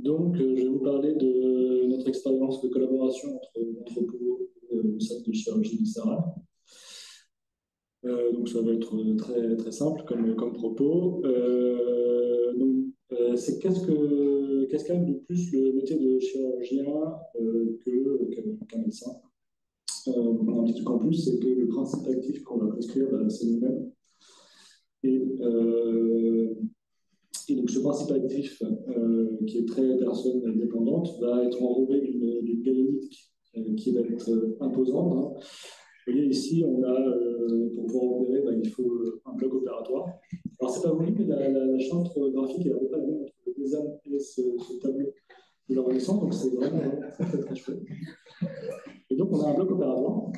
Je vais vous parler de notre expérience de collaboration entre Anthropo et le Centre de chirurgie viscérale. Ça va être très, très simple comme propos. C'est qu'est-ce qu'aime de plus le métier de chirurgien qu'un médecin. On a un petit truc en plus, c'est que le principe actif qu'on va prescrire, c'est nous-mêmes. Et donc, ce principe actif, qui est très personne dépendante, va être enrobé d'une galénique qui va être imposante. Hein. Vous voyez, ici, on a, pour pouvoir opérer, il faut un bloc opératoire. Alors, c'est pas voulu, mais la charte graphique est à peu près la même entre le DESAM et ce tableau de leur naissance, donc c'est vraiment très, très, très chouette. Et donc, on a un bloc opératoire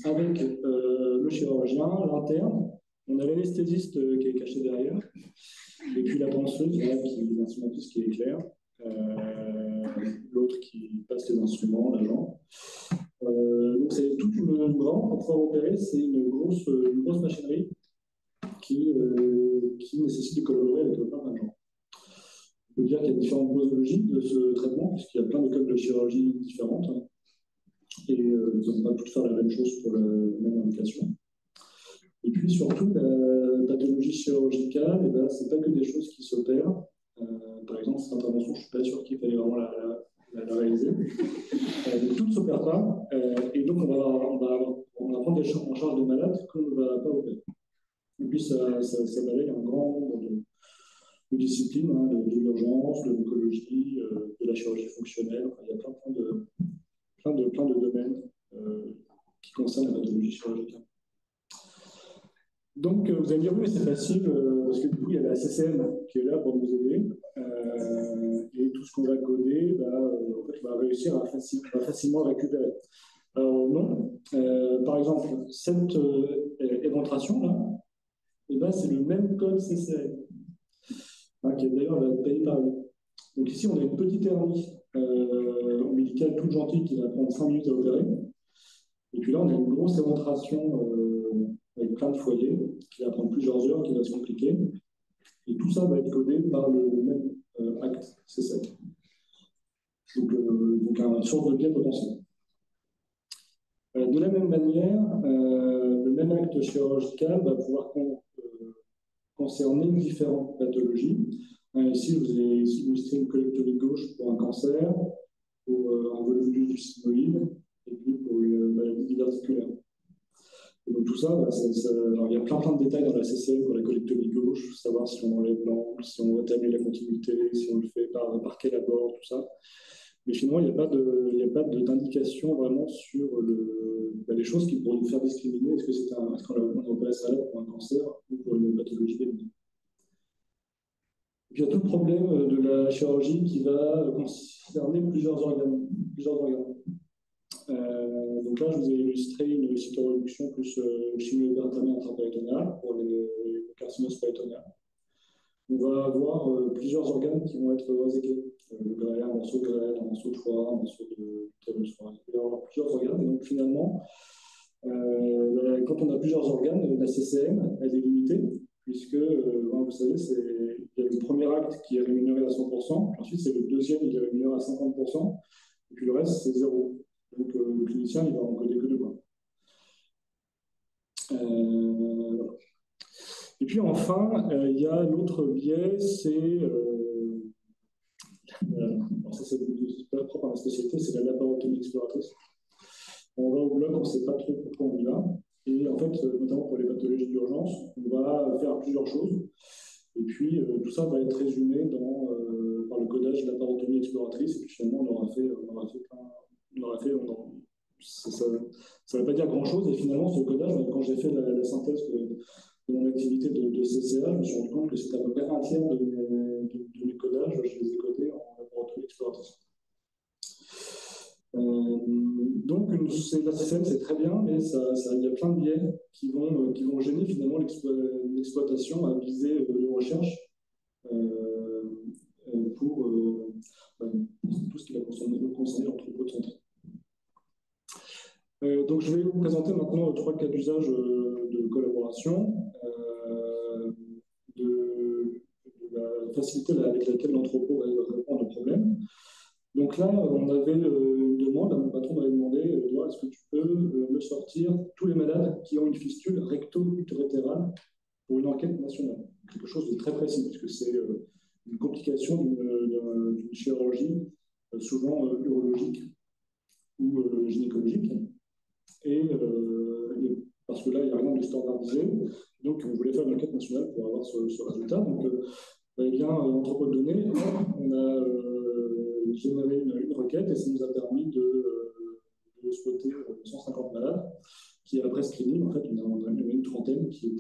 avec le chirurgien, l'interne, on a l'anesthésiste qui est caché derrière, et puis la penseuse, voilà, l'instrumentiste qui éclaire, l'autre qui passe les instruments, l'agent. Donc c'est tout vraiment pour pouvoir opérer, c'est une grosse machinerie qui nécessite de collaborer avec plein d'agents. On peut dire qu'il y a différentes posologies de ce traitement, puisqu'il y a plein d'écoles de chirurgie différentes, et ils n'ont pas toutes faire la même chose pour la même indication. Et puis surtout, la pathologie chirurgicale, ce n'est pas que des choses qui s'opèrent. Par exemple, cette intervention, je ne suis pas sûr qu'il fallait vraiment la réaliser. Donc, tout ne s'opère pas. Et donc, on va prendre en charge des malades qu'on ne va pas opérer. Et puis, ça balaye un grand nombre de disciplines, hein, de l'urgence, de l'oncologie, de la chirurgie fonctionnelle. Enfin, il y a plein de domaines qui concernent la pathologie chirurgicale. Donc, vous allez me dire, oui, c'est facile, parce que du coup, il y a la CCM qui est là pour nous aider. Et tout ce qu'on va coder, en fait, on va réussir à facilement récupérer. Alors, non. Par exemple, cette éventration-là, c'est le même code CCM, hein, qui est d'ailleurs payé par lui. Donc, ici, on a une petite hernie ombilicale toute gentille qui va prendre 5 minutes à opérer. Et puis là, on a une grosse éventration avec plein de foyers qui va prendre plusieurs heures, qui va se compliquer. Et tout ça va être codé par le même acte C7. Donc une source de biais potentiel. De la même manière, le même acte chirurgical va pouvoir concerner différentes pathologies. Ici, vous avez illustré une colectomie gauche pour un cancer, pour un volupus du sigmoïde, et puis pour une maladie diverticulaire. Et donc tout ça, alors, il y a plein de détails dans la CCM pour la colectomie gauche, savoir si on enlève l'angle, si on rétablit la continuité, si on le fait par quel abord, tout ça. Mais finalement, il n'y a pas d'indication vraiment sur les choses qui pourraient nous faire discriminer. Est-ce qu'on opère ça là pour un cancer ou pour une pathologie bénigne? Puis il y a tout le problème de la chirurgie qui va concerner plusieurs organes. Donc là, je vous ai illustré une cytoréduction plus chimioperitonéale intrapéritonéale pour les carcinoses péritoniales. On va avoir plusieurs organes qui vont être réséqués. Le grêle, un morceau de grêle, un morceau de foie, un morceau de utérus. Il va y avoir plusieurs organes. Et donc finalement, quand on a plusieurs organes, la CCM, elle est limitée, puisque, vous savez, il y a le premier acte qui est rémunéré à 100%, ensuite c'est le deuxième qui est rémunéré à 50%, et puis le reste, c'est 0. Donc le clinicien, il va encoder que 2 points. Voilà. Et puis enfin, il y a l'autre biais, c'est ça c'est pas propre à ma spécialité, c'est la laparotomie exploratrice. On va au bloc, on ne sait pas trop pourquoi on y va. Et en fait, notamment pour les pathologies d'urgence, on va faire plusieurs choses. Et puis, tout ça va être résumé par le codage de laparotomie exploratrice. Et puis finalement, ça ne veut pas dire grand-chose. Et finalement, ce codage, quand j'ai fait la synthèse de mon activité de CCA, je me suis rendu compte que c'était à peu près un tiers de mes codages, je les ai codés en laparotomie exploratrice. Donc, la CCM, c'est très bien, mais il y a plein de biais qui vont gêner finalement l'exploitation à visée de recherche pour tout ce qui va concerner l'entrepôt de santé. Donc, je vais vous présenter maintenant 3 cas d'usage de collaboration, de la facilité avec laquelle l'entrepôt répond aux problèmes. Donc là, on avait une demande, mon patron m'avait demandé, est-ce que tu peux me sortir tous les malades qui ont une fistule recto-utérétérale pour une enquête nationale. Quelque chose de très précis, puisque c'est une complication d'une chirurgie souvent urologique ou gynécologique. Et parce que là, il n'y a rien de standardisé. Donc, on voulait faire une enquête nationale pour avoir ce résultat. Donc, eh bien, entrepôt de données, on a généré une requête et ça nous a permis de spotter 150 malades qui, après screening, en fait, on a une trentaine qui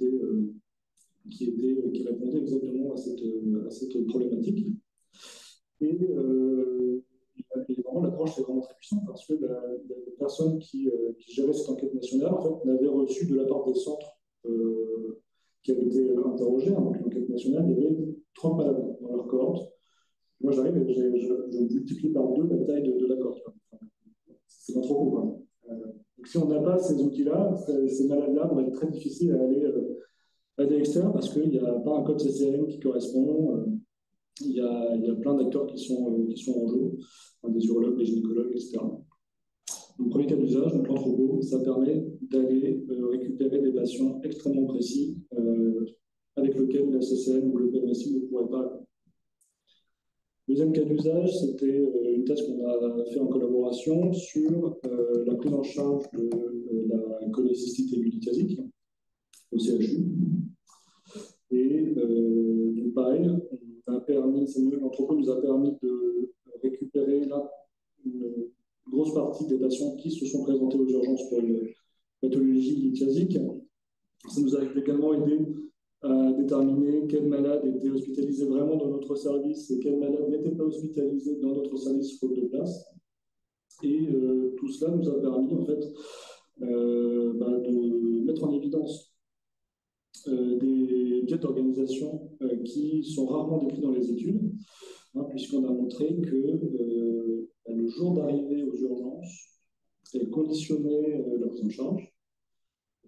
répondaient exactement à cette problématique. Et vraiment, l'approche est vraiment très puissante parce que la personne qui gérait cette enquête nationale, en fait, n'avait reçu de la part des centres qui avaient été interrogés, hein, donc l'enquête nationale, il y avait 30 malades dans leur cohorte. Moi, j'arrive et je multiplie par 2 la taille de la cohorte. C'est pas trop cool. Donc, si on n'a pas ces outils-là, ces malades-là vont être très difficiles à aller à des externes parce qu'il n'y a pas un code CCM qui correspond. Il y a plein d'acteurs qui sont en jeu, hein, des urologues, des gynécologues, etc. Donc, premier cas d'usage, donc l'anthropo, ça permet d'aller récupérer des patients extrêmement précis avec lesquels la CCM ou le PMSI ne pourrait pas. Deuxième cas d'usage, c'était une thèse qu'on a fait en collaboration sur la prise en charge de la cholécystite aiguë au CHU. Et donc pareil, l'anthropo nous a permis de récupérer là une grosse partie des patients qui se sont présentés aux urgences pour une pathologie lithiasique. Ça nous a également aidé à déterminer quels malades étaient hospitalisés vraiment dans notre service et quels malades n'étaient pas hospitalisés dans notre service faute de place. Et tout cela nous a permis en fait de mettre en évidence des biais d'organisation qui sont rarement décrits dans les études, hein, puisqu'on a montré que le jour d'arrivée aux urgences, elle conditionnait la prise en charge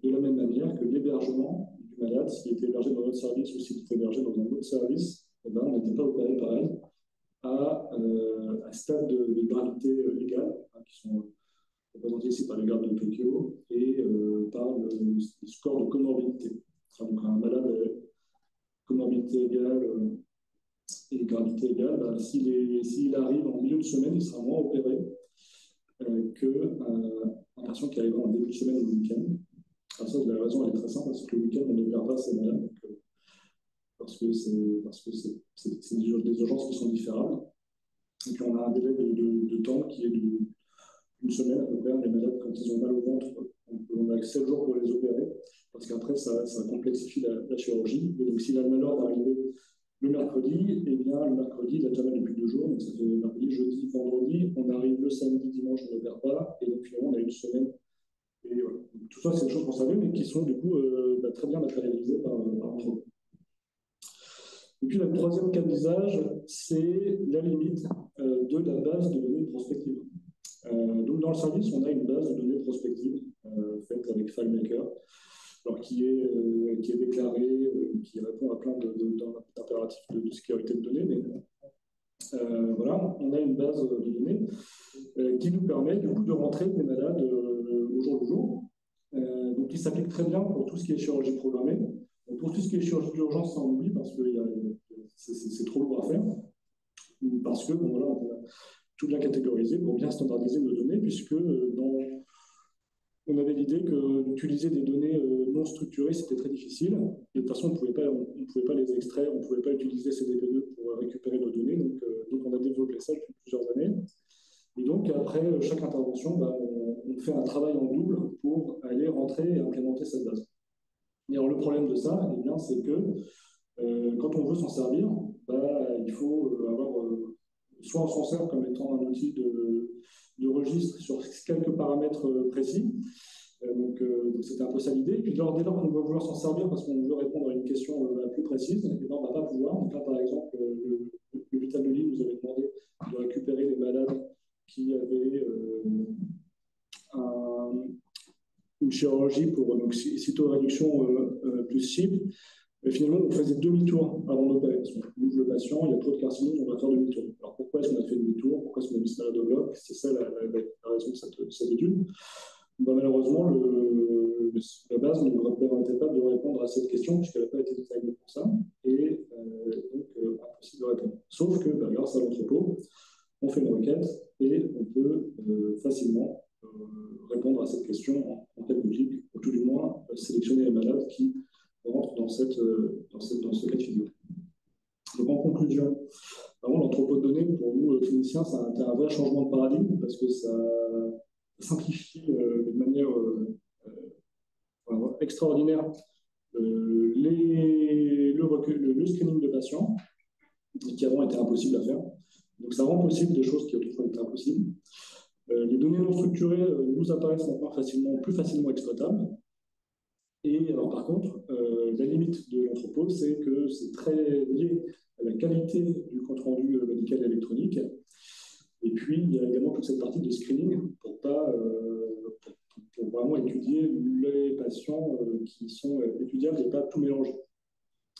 de la même manière que l'hébergement du malade, s'il était hébergé dans notre service ou s'il était hébergé dans un autre service, on n'était pas opéré pareil à stade de gravité légale, hein, qui sont représentés ici par les gardes de Tokyo et par le score de comorbidité. Donc un malade comorbidité égale et gravité égale, s'il arrive en milieu de semaine, il sera moins opéré qu'un patient qui arrivera en début de semaine ou le week-end. Alors ça, la raison elle est très simple, parce que le week-end, on n'opère pas ces malades, parce que c'est des urgences qui sont différentes. Et puis on a un délai de temps qui est d'une semaine à peu près. Les malades, quand ils ont mal au ventre, on a 7 jours pour les opérer, parce qu'après, ça complexifie la chirurgie. Et donc, s'il a le malheur d'arriver le mercredi, eh bien, le mercredi, il a déjà mal depuis 2 jours, donc ça fait mercredi, jeudi, vendredi. On arrive le samedi, dimanche, on n'opère pas, et donc finalement, on a une semaine. Et voilà. Tout ça, c'est des choses qu'on savait, mais qui sont du coup très bien matérialisées par l'anthropo. Et puis, le troisième cas d'usage, c'est la limite de la base de données prospectives. Donc, dans le service, on a une base de données prospectives faite avec FileMaker, alors qui est déclarée, qui répond à plein d'impératifs de sécurité de données. Mais voilà, on a une base de données qui nous permet du coup de rentrer des malades au jour le jour. Donc, qui s'applique très bien pour tout ce qui est chirurgie programmée. Donc, pour tout ce qui est chirurgie d'urgence, ça on oublie parce que c'est trop lourd à faire. Parce que, bon, voilà, on a tout bien catégorisé pour bien standardiser nos données, puisque on avait l'idée que d'utiliser des données non structurées, c'était très difficile. Et de toute façon, on ne pouvait pas les extraire, on ne pouvait pas utiliser CDP2 pour récupérer nos données. Donc, on a développé ça depuis plusieurs années. Et donc, après chaque intervention, on fait un travail en double pour aller rentrer et implémenter cette base. Et alors, le problème de ça, eh bien, c'est que quand on veut s'en servir, il faut avoir soit on s'en sert comme étant un outil de registre sur quelques paramètres précis. Donc c'était un peu ça l'idée. Et puis dès lors qu'on va vouloir s'en servir parce qu'on veut répondre à une question plus précise, on ne va pas pouvoir. Donc là, par exemple, l'hôpital de Lille nous avait demandé de récupérer les malades qui avaient une chirurgie pour cytoréduction plus cible. Mais finalement, on faisait demi-tour avant d'opérer. Parce qu'on ouvre le patient, il y a trop de carcinome, on va faire demi-tour. Alors pourquoi est-ce qu'on a fait demi-tour? pourquoi est-ce qu'on a mis ce malade au bloc, c'est ça la raison de cette étude. Bah, malheureusement, la base ne permettait pas de répondre à cette question puisqu'elle n'a pas été designée pour ça et donc impossible de répondre. Sauf que bah, grâce à l'entrepôt, on fait une requête et on peut facilement répondre à cette question en quelques clics, ou tout du moins sélectionner les malades qui rentrent dans ce cas de figure. Donc en conclusion, vraiment l'entrepôt de données, pour nous cliniciens, ça a été un vrai changement de paradigme parce que ça simplifie de manière extraordinaire le screening de patients qui avant était impossible à faire. Donc ça rend possible des choses qui autrefois étaient impossibles. Les données non structurées nous apparaissent maintenant plus facilement exploitables. Et alors par contre, la limite de l'entrepôt, c'est que c'est très lié à la qualité du compte-rendu médical électronique. Et puis, il y a également toute cette partie de screening pour vraiment étudier les patients qui sont étudiables et pas tout mélanger.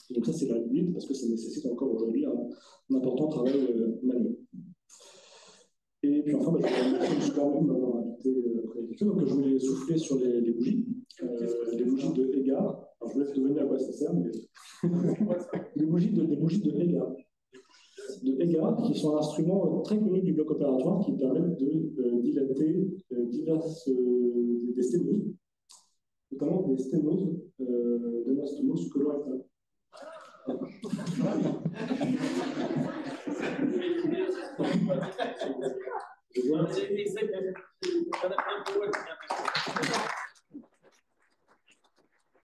Et donc ça, c'est la limite parce que ça nécessite encore aujourd'hui un important travail manuel. Et puis enfin, je suis quand même m'avoir invité après les questions. Donc je voulais souffler sur les bougies. Les bougies de Ega. Alors je vous laisse deviner à quoi ça sert, mais des bougies de Ega. Qui sont un instrument très connu du bloc opératoire qui permettent de dilater des sténoses, notamment des sténoses de l'anastomose colon